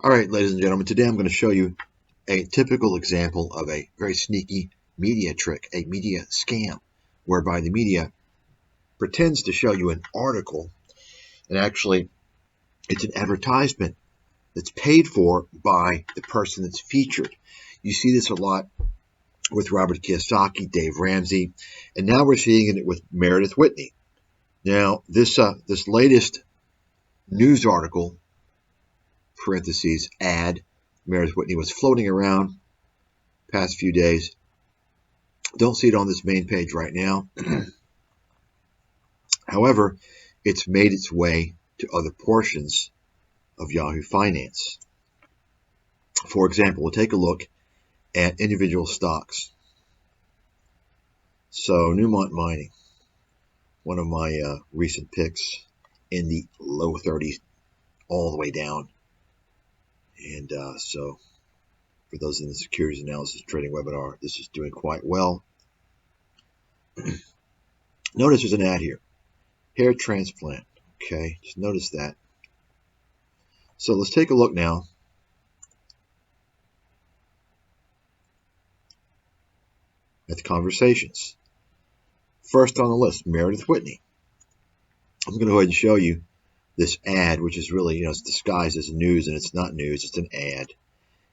All right, ladies and gentlemen, today I'm going to show you a typical example of a very sneaky media trick, a media scam, whereby the media pretends to show you an article, and actually it's an advertisement that's paid for by the person that's featured. You see this a lot with Robert Kiyosaki, Dave Ramsey, and now we're seeing it with Meredith Whitney. Now, this latest news article, parentheses, ad, Meredith Whitney was floating around past few days. Don't see it on this main page right now. However, it's made its way to other portions of Yahoo Finance. For example, we'll take a look at individual stocks. So Newmont Mining, one of my recent picks, in the low 30s all the way down. And so for those in the securities analysis trading webinar, this is doing quite well. Notice there's an ad here. Hair transplant. Okay, just notice that. So let's take a look now at the conversations. First on the list, Meredith Whitney. I'm going to go ahead and show you this ad, which is really, it's disguised as news, and it's not news, it's an ad.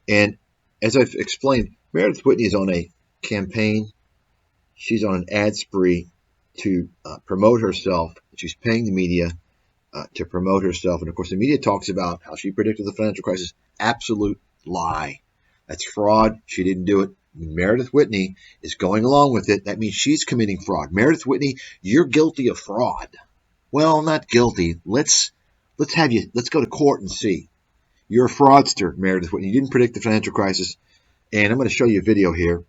And as I've explained, Meredith Whitney is on a campaign. She's on an ad spree to promote herself. She's paying the media to promote herself. And of course, the media talks about how she predicted the financial crisis. Absolute lie. That's fraud. She didn't do it. Meredith Whitney is going along with it. That means she's committing fraud. Meredith Whitney, you're guilty of fraud. Well, not guilty. Let's go to court and see. You're a fraudster, Meredith Whitney. You didn't predict the financial crisis. And I'm going to show you a video here,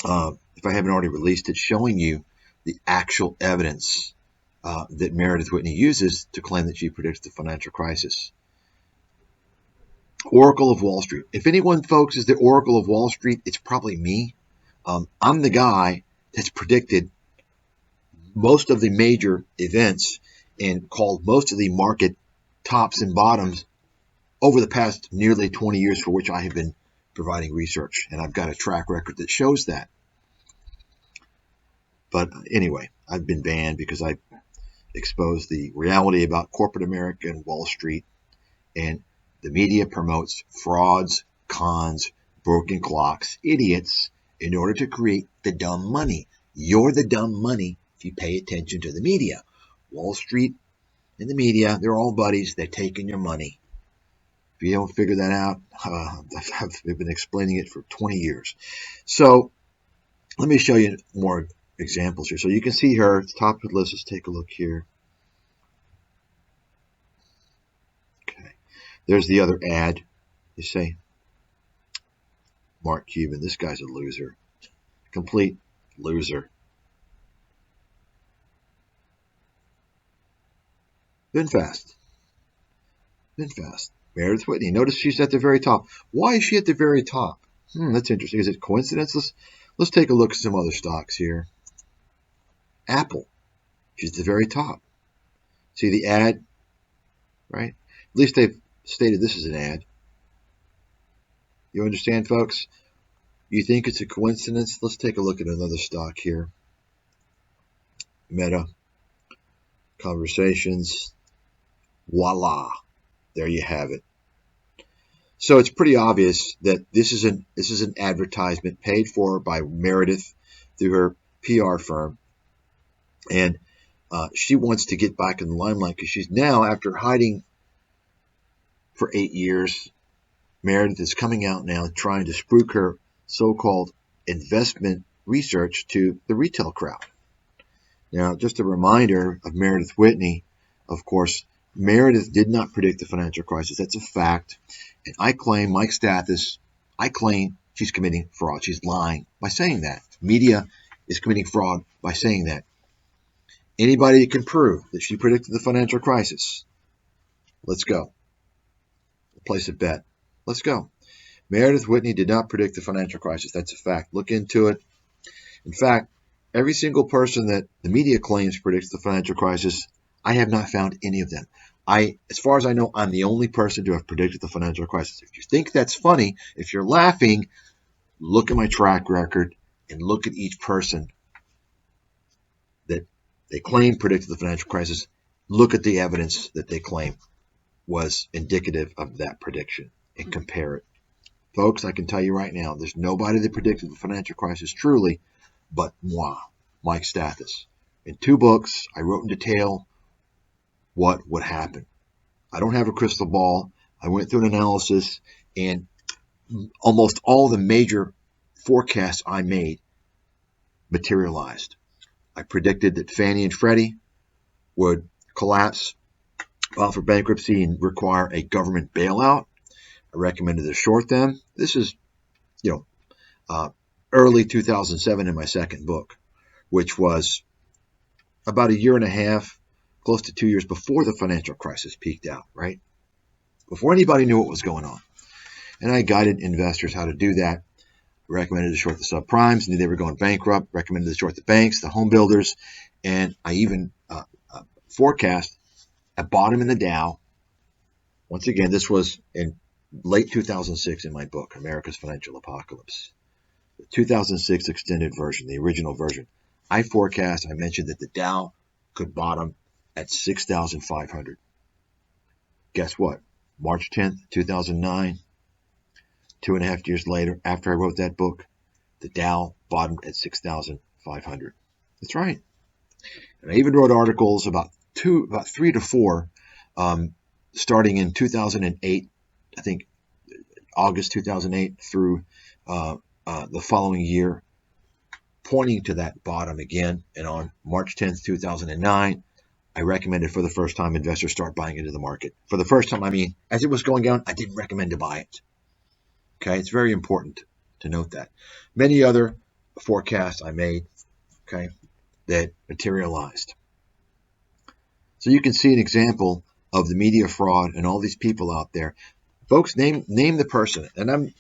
if I haven't already released it, showing you the actual evidence that Meredith Whitney uses to claim that she predicted the financial crisis. Oracle of Wall Street. If anyone, folks, is the Oracle of Wall Street, it's probably me. I'm the guy that's predicted most of the major events and called most of the market tops and bottoms over the past nearly 20 years, for which I have been providing research. And I've got a track record that shows that. But anyway, I've been banned because I exposed the reality about corporate America and Wall Street, and the media promotes frauds, cons, broken clocks, idiots, in order to create the dumb money. You're the dumb money if you pay attention to the media. Wall Street and the media, they're all buddies. They're taking your money. If you don't figure that out, I've been explaining it for 20 years. So let me show you more examples here. So you can see her at the top of the list. Let's take a look here. Okay. There's the other ad. You say, Mark Cuban, this guy's a loser. Complete loser. Then fast. Meredith Whitney. Notice she's at the very top. Why is she at the very top? That's interesting. Is it coincidence? Let's take a look at some other stocks here. Apple. She's at the very top. See the ad? Right? At least they've stated this is an ad. You understand, folks? You think it's a coincidence? Let's take a look at another stock here. Meta. Conversations. Voila. There you have it. So it's pretty obvious that this is an advertisement paid for by Meredith through her PR firm. And she wants to get back in the limelight because she's now, after hiding for 8 years, Meredith is coming out now trying to spruik her so-called investment research to the retail crowd. Now, just a reminder of Meredith Whitney, of course, Meredith did not predict the financial crisis. That's a fact. And I claim, Mike Stathis, she's committing fraud. She's lying by saying that. Media is committing fraud by saying that. Anybody can prove that she predicted the financial crisis. Let's go. Place a bet. Let's go. Meredith Whitney did not predict the financial crisis. That's a fact. Look into it. In fact, every single person that the media claims predicts the financial crisis, I have not found any of them. As far as I know, I'm the only person to have predicted the financial crisis. If you think that's funny, if you're laughing, look at my track record and look at each person that they claim predicted the financial crisis. Look at the evidence that they claim was indicative of that prediction and compare it. Folks, I can tell you right now, there's nobody that predicted the financial crisis truly but moi, Mike Stathis. In 2 books, I wrote in detail what would happen. I don't have a crystal ball. I went through an analysis, and almost all the major forecasts I made materialized. I predicted that Fannie and Freddie would collapse, file for bankruptcy, and require a government bailout. I recommended to short them. This is, early 2007 in my second book, which was about a year and a half, close to 2 years before the financial crisis peaked out, right? Before anybody knew what was going on. And I guided investors how to do that. Recommended to short the subprimes, knew they were going bankrupt. Recommended to short the banks, the home builders, and I even forecast a bottom in the Dow. Once again, this was in late 2006 in my book, America's Financial Apocalypse. The 2006 extended version, the original version. I mentioned that the Dow could bottom at 6,500. Guess what? March 10th, 2009, 2.5 years later, after I wrote that book, the Dow bottomed at 6,500. That's right. And I even wrote articles about 3 to 4, starting in 2008, I think August 2008 through the following year, pointing to that bottom again. And on March 10th, 2009, I recommended for the first time investors start buying into the market. For the first time, I mean, as it was going down, I didn't recommend to buy it. Okay, it's very important to note that. Many other forecasts I made, okay, that materialized. So you can see an example of the media fraud and all these people out there. Folks, name the person. And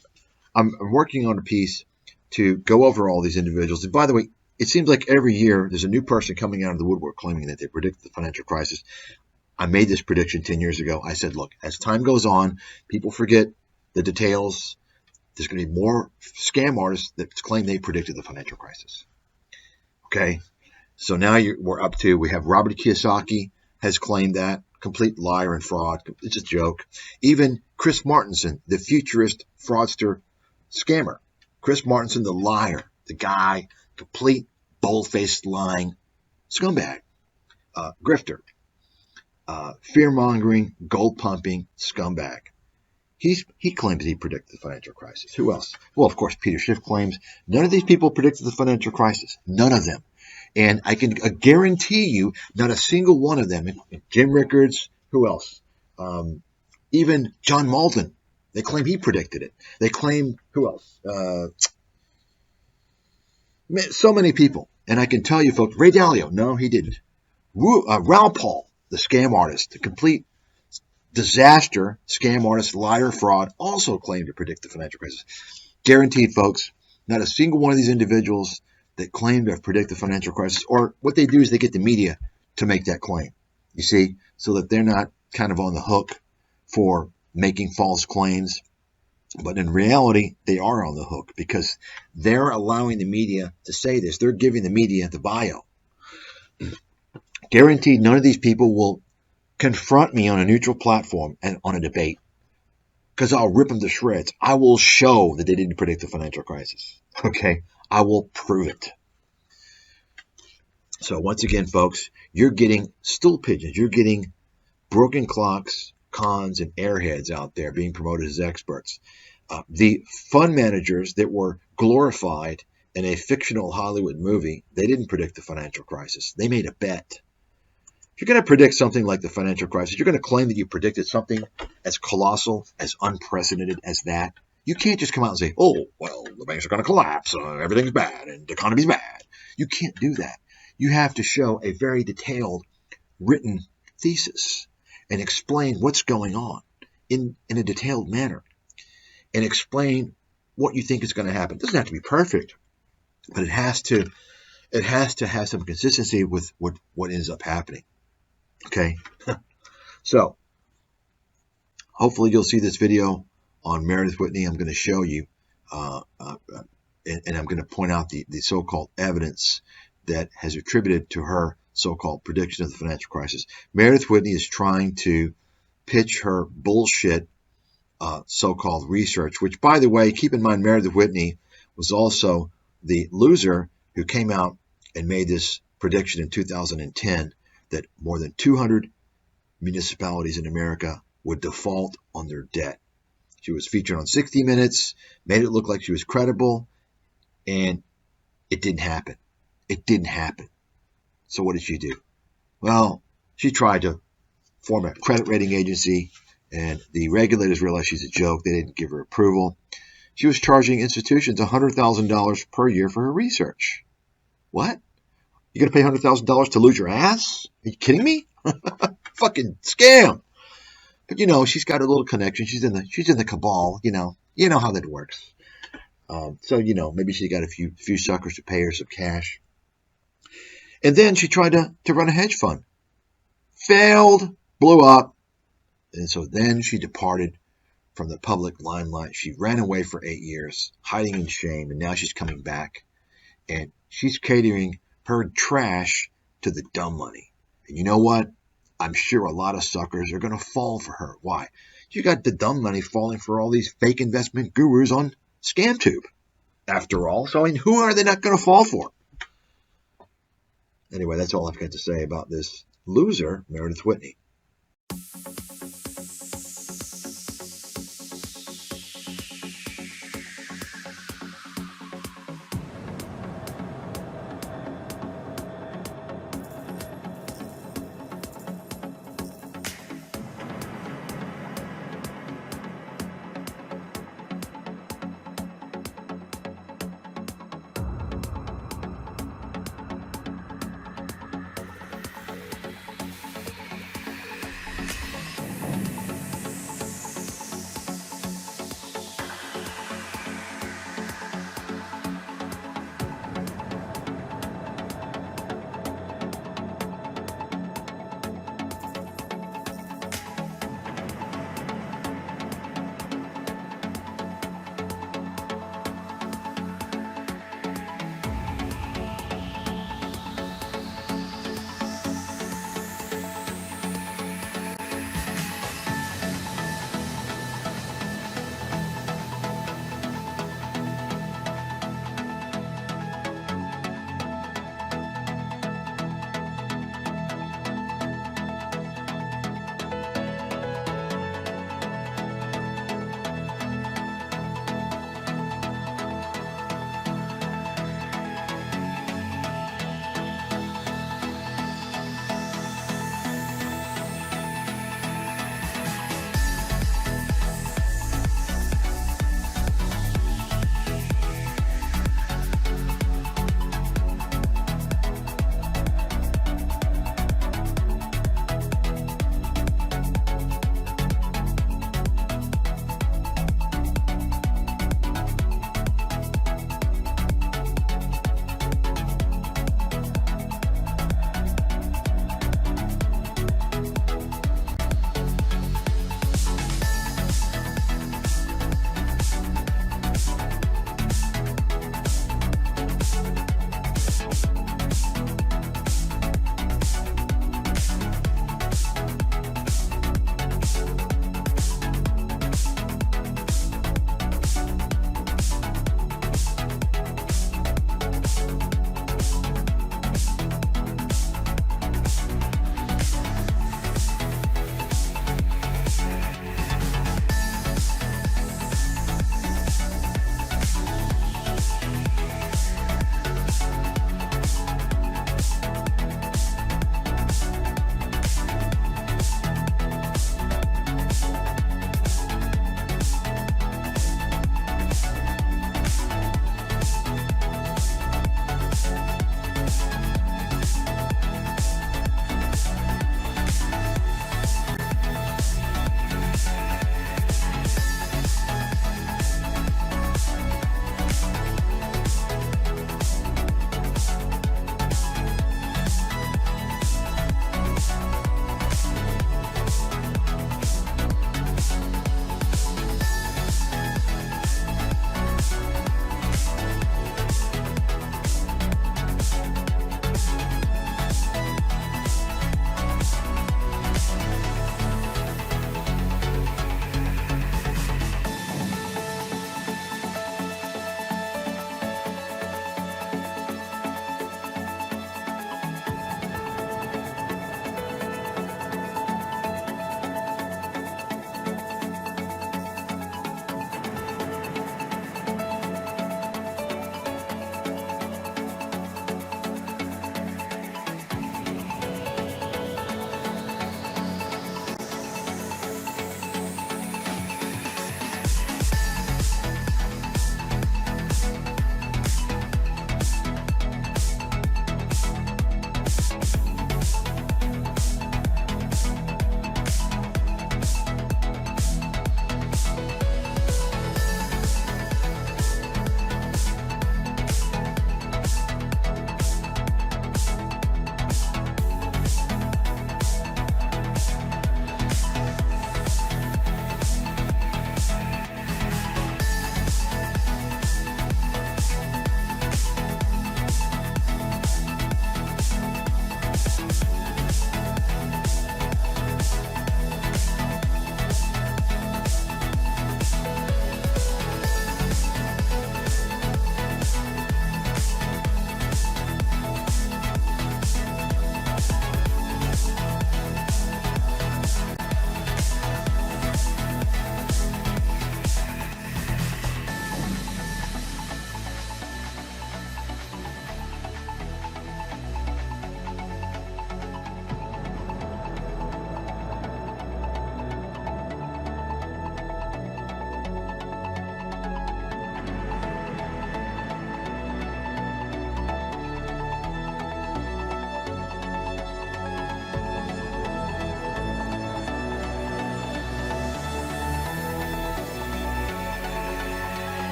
I'm working on a piece to go over all these individuals. And by the way, it seems like every year there's a new person coming out of the woodwork claiming that they predicted the financial crisis. I made this prediction 10 years ago. I said, look, as time goes on, people forget the details. There's going to be more scam artists that claim they predicted the financial crisis. Okay, so now we have Robert Kiyosaki has claimed that. Complete liar and fraud. It's a joke. Even Chris Martenson, the futurist fraudster scammer. Chris Martenson, the liar, the guy, complete bold-faced lying scumbag, grifter, fear-mongering, gold-pumping scumbag. He claims he predicted the financial crisis. Who else? Well, of course, Peter Schiff claims none of these people predicted the financial crisis. None of them. And I can guarantee you not a single one of them. Jim Rickards, who else? Even John Malden. They claim he predicted it. They claim, who else? So many people. And I can tell you, folks, Ray Dalio, no, he didn't. Raoul Paul, the scam artist, the complete disaster, scam artist, liar, fraud, also claimed to predict the financial crisis. Guaranteed, folks, not a single one of these individuals that claim to have predicted the financial crisis, or what they do is they get the media to make that claim, you see, so that they're not kind of on the hook for making false claims. But in reality, they are on the hook because they're allowing the media to say this. They're giving the media the bio. Guaranteed, none of these people will confront me on a neutral platform and on a debate because I'll rip them to shreds. I will show that they didn't predict the financial crisis. Okay? I will prove it. So once again, folks, you're getting stool pigeons. You're getting broken clocks, cons, and airheads out there being promoted as experts. The fund managers that were glorified in a fictional Hollywood movie, they didn't predict the financial crisis. They made a bet. If you're going to predict something like the financial crisis, you're going to claim that you predicted something as colossal, as unprecedented as that. You can't just come out and say, oh, well, the banks are going to collapse, everything's bad, and the economy's bad. You can't do that. You have to show a very detailed written thesis and explain what's going on in a detailed manner and explain what you think is going to happen. It doesn't have to be perfect, but it has to have some consistency with what ends up happening. Okay? So hopefully you'll see this video on Meredith Whitney. I'm going to show you, and I'm going to point out the so-called evidence that has attributed to her so-called prediction of the financial crisis. Meredith Whitney is trying to pitch her bullshit so-called research, which, by the way, keep in mind, Meredith Whitney was also the loser who came out and made this prediction in 2010 that more than 200 municipalities in America would default on their debt. She was featured on 60 Minutes, made it look like she was credible, and it didn't happen. It didn't happen. So what did she do? Well, she tried to form a credit rating agency, and the regulators realized she's a joke. They didn't give her approval. She was charging institutions $100,000 per year for her research. What? You're going to pay $100,000 to lose your ass? Are you kidding me? Fucking scam. But you know, she's got a little connection. She's in the cabal. You know how that works. So you know, maybe she got a few suckers to pay her some cash. And then she tried to run a hedge fund. Failed, blew up, and so then she departed from the public limelight. She ran away for 8 years, hiding in shame, and now she's coming back, and she's catering her trash to the dumb money. And you know what? I'm sure a lot of suckers are going to fall for her. Why? You got the dumb money falling for all these fake investment gurus on ScamTube, after all. So, I mean, who are they not going to fall for? Anyway, that's all I've got to say about this loser, Meredith Whitney.